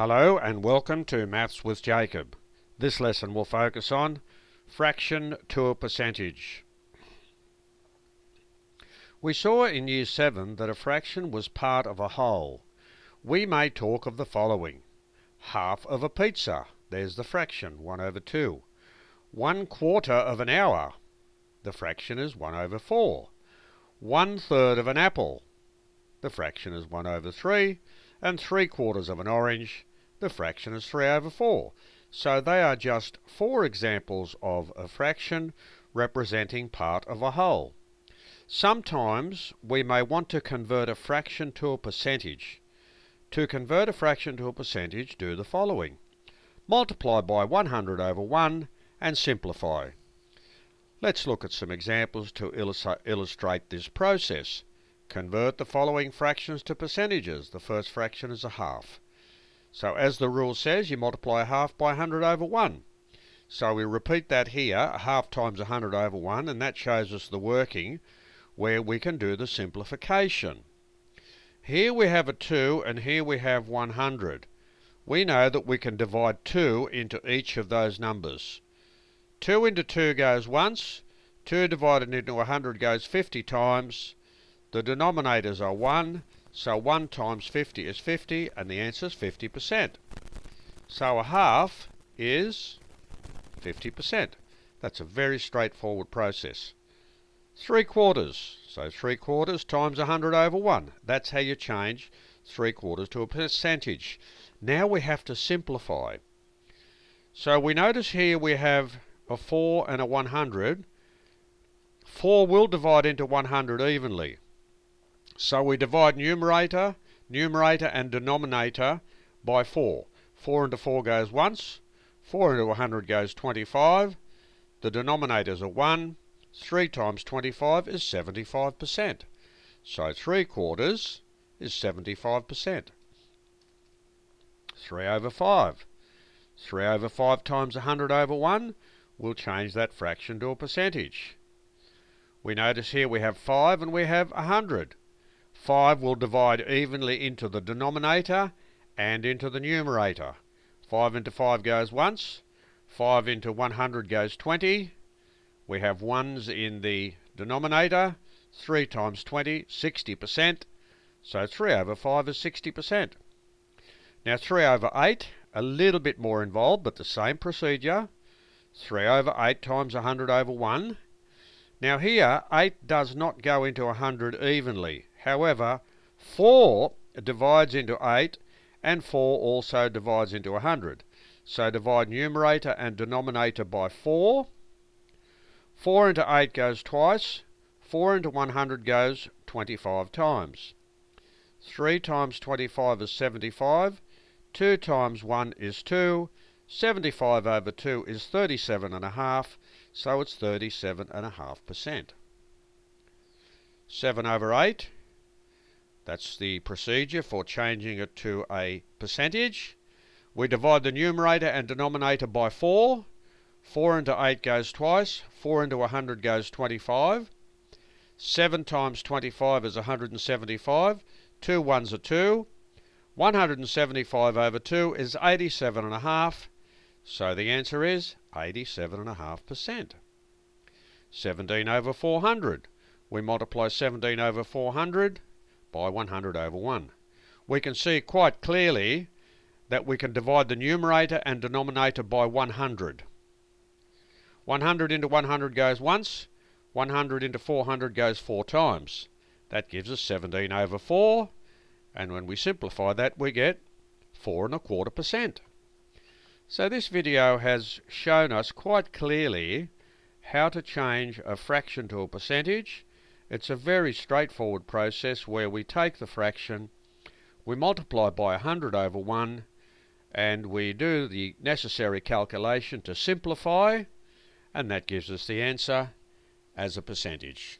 Hello and welcome to Maths with Jacob. This lesson will focus on fraction to a percentage. We saw in Year 7 that a fraction was part of a whole. We may talk of the following. Half of a pizza, there's the fraction, 1/2. 1/4 of an hour, the fraction is 1/4. 1/3 of an apple, the fraction is 1/3. And 3/4 of an orange, the fraction is 3/4. So they are just 4 examples of a fraction representing part of a whole. Sometimes we may want to convert a fraction to a percentage. To convert a fraction to a percentage, do the following. Multiply by 100/1 and simplify. Let's look at some examples to illustrate this process. Convert the following fractions to percentages. The first fraction is a half. So as the rule says, you multiply a half by 100/1. So we repeat that here, a half times 100/1, and that shows us the working where we can do the simplification. Here we have a 2 and here we have 100. We know that we can divide 2 into each of those numbers. 2 into 2 goes once, 2 divided into 100 goes 50 times. The denominators are 1, so 1 times 50 is 50, and the answer is 50%. So a half is 50%. That's a very straightforward process. 3/4, so 3/4 times 100/1. That's how you change 3/4 to a percentage. Now we have to simplify. So we notice here we have a 4 and a 100. 4 will divide into 100 evenly. So we divide numerator and denominator by 4. 4 into 4 goes once, 4 into 100 goes 25, the denominators are 1, 3 times 25 is 75%. So 3/4 is 75%. 3/5. 3/5 times 100/1 will change that fraction to a percentage. We notice here we have 5 and we have 100. 5 will divide evenly into the denominator and into the numerator. 5 into 5 goes once. 5 into 100 goes 20. We have 1s in the denominator. 3 times 20, 60%. So 3/5 is 60%. Now 3/8, a little bit more involved, but the same procedure. 3/8 times 100/1. Now here, 8 does not go into 100 evenly. However, 4 divides into 8, and 4 also divides into 100. So divide numerator and denominator by 4. 4 into 8 goes twice. 4 into 100 goes 25 times. 3 times 25 is 75. 2 times 1 is 2. 75/2 is 37.5. So it's 37.5%. 7/8. That's the procedure for changing it to a percentage. We divide the numerator and denominator by 4. 4 into 8 goes twice. 4 into 100 goes 25. 7 times 25 is 175. 2 ones are 2. 175/2 is 87.5. So the answer is 87.5%. 17/400. We multiply 17/400 by 100/1. We can see quite clearly that we can divide the numerator and denominator by 100. 100 into 100 goes once. 100 into 400 goes 4 times. That gives us 17/4. And when we simplify that, we get 4.25%. So this video has shown us quite clearly how to change a fraction to a percentage. It's a very straightforward process where we take the fraction, we multiply by 100/1, and we do the necessary calculation to simplify, and that gives us the answer as a percentage.